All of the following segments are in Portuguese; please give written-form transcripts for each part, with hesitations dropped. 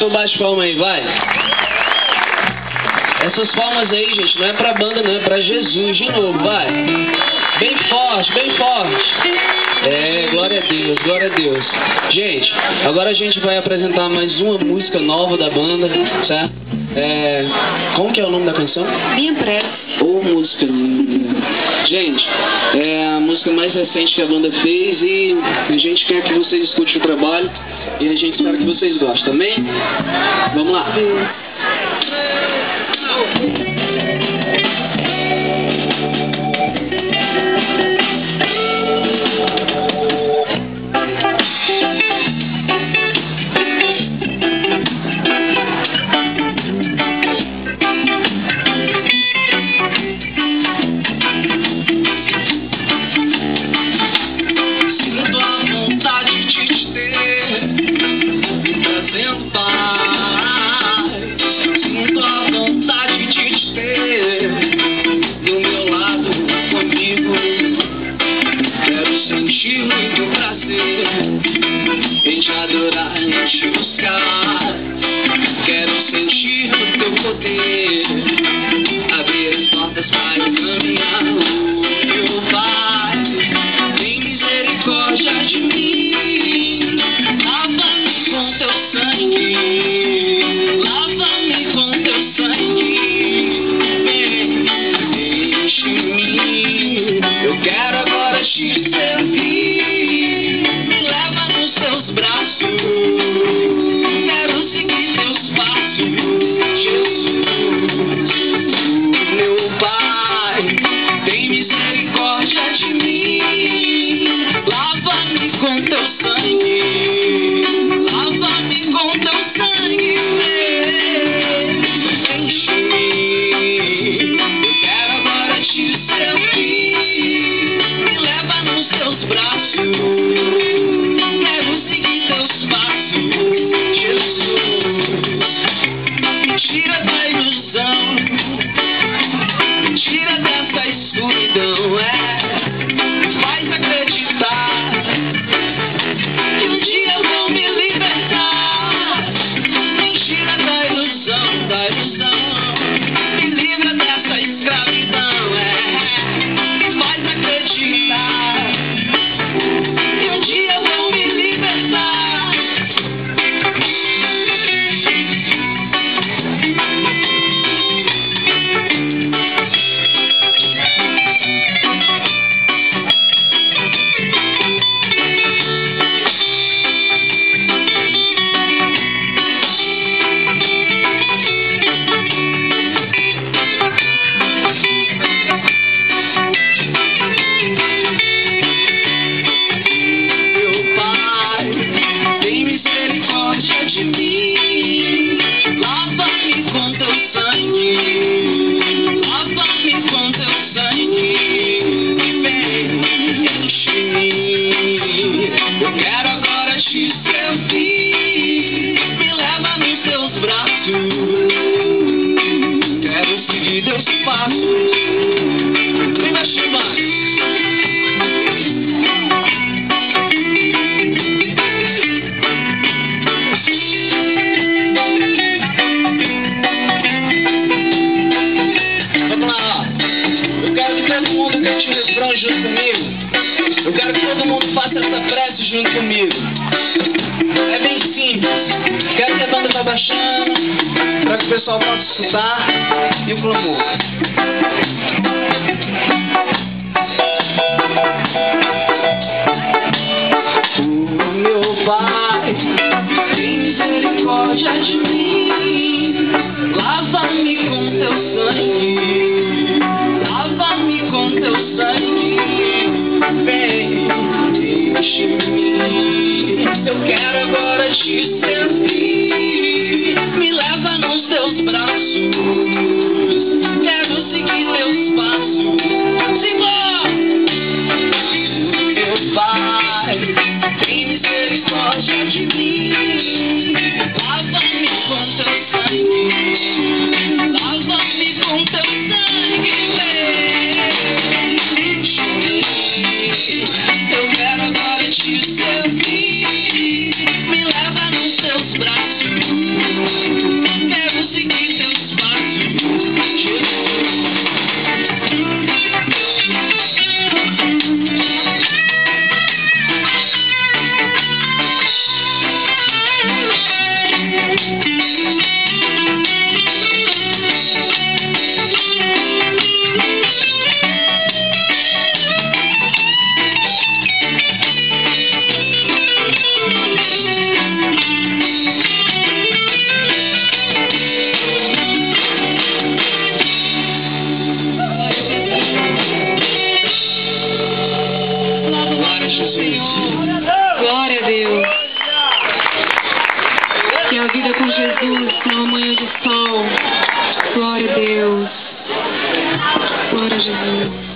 um bate-palma aí, vai. Essas palmas aí, gente, não é pra banda, não, é pra Jesus. De novo, vai. Bem forte, bem forte. É, glória a Deus, glória a Deus. Gente, agora a gente vai apresentar mais uma música nova da banda, certo? Como que é o nome da canção? Minha Prece. Ô, música linda. Gente, é a música mais recente que a banda fez e a gente quer que vocês escutem o trabalho e a gente espera que vocês gostem, amém? Vamos lá. Junto comigo. Eu quero que todo mundo faça essa prece junto comigo. É bem simples. Quero que a banda vá baixando para que o pessoal possa escutar e o clamor. Meu Pai, tem misericórdia de mim. Lava-me com teu sangue. Lava-me com teu sangue. Vem, enche-me. Eu quero agora te servir. Me leva nos teus braços. Quero seguir teus Glória a Jesus.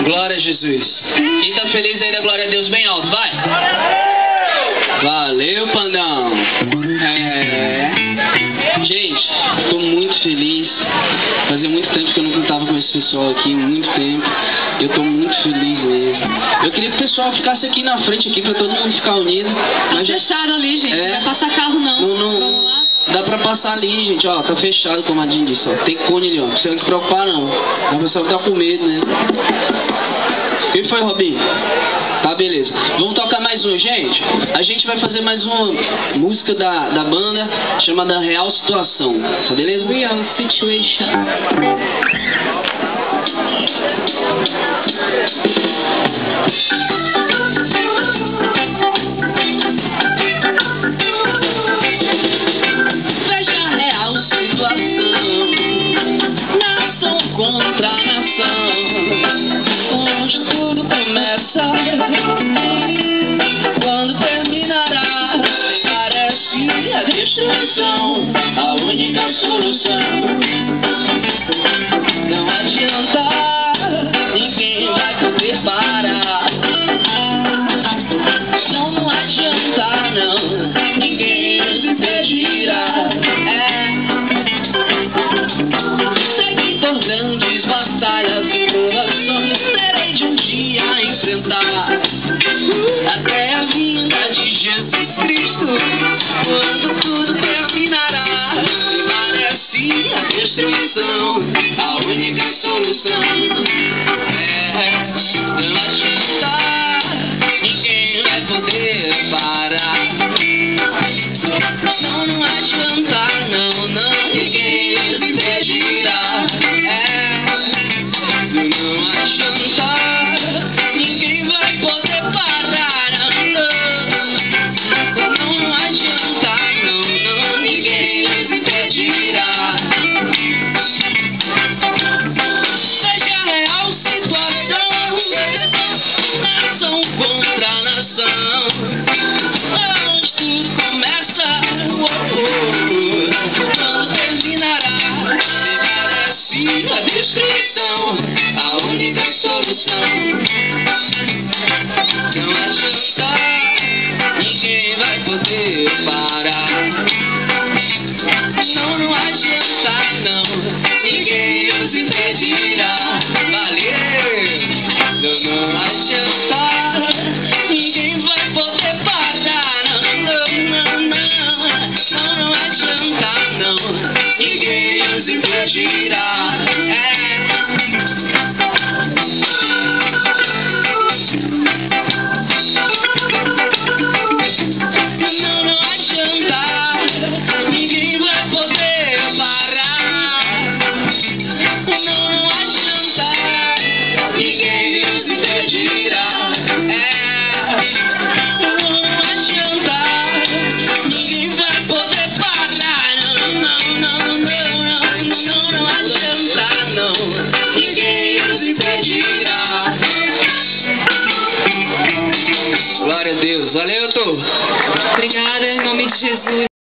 Glória a Jesus. Quem está feliz aí da glória a Deus bem alto, vai. Vale. Valeu, Pandão. Gente, tô muito feliz. Fazia muito tempo que eu não contava com esse pessoal aqui, muito tempo. Eu tô muito feliz mesmo. Eu queria que o pessoal ficasse aqui na frente aqui pra todo mundo ficar unido. Mas fecharam ali, gente. Não vai passar carro não. Não. Dá pra passar ali, gente, ó, tá fechado, como a Dinho disse, ó. Tem cone ali, ó. Você não se preocupar não. O pessoal tá com medo, né? O que foi, Robinho? Tá, beleza. Vamos tocar mais um, gente. A gente vai fazer mais uma música da banda chamada Real Situação. Tá beleza? Real Situation. Veja a real situação. Nação contra nação. Onde tudo começa. Quando terminará, parece a destruição, a única solução. Não adianta, ninguém vai poder parar. Não adianta, não, ninguém nos impedirá. Segui por grandes batalhas e provações, terei de um dia enfrentar. Até a vinda de Jesus Cristo, quando tudo terminará, parece a destruição, a única solução. Não adianta, ninguém vai poder parar. Não adianta, não, ninguém nos impedirá. Não adianta, ninguém vai poder parar. Não adianta, não, ninguém nos impedirá. Veja a real situação, nação contra nação, onde tudo começa, quando terminará, parece a destruição, a única solução. Não adianta, ninguém vai poder parar. Não adianta, não, ninguém nos impedirá. Valeu! Não adianta, ninguém vai poder parar. Não adianta, não, ninguém nos impedirá. Glória a Deus. Valeu, Tô. Obrigada, em nome de Jesus.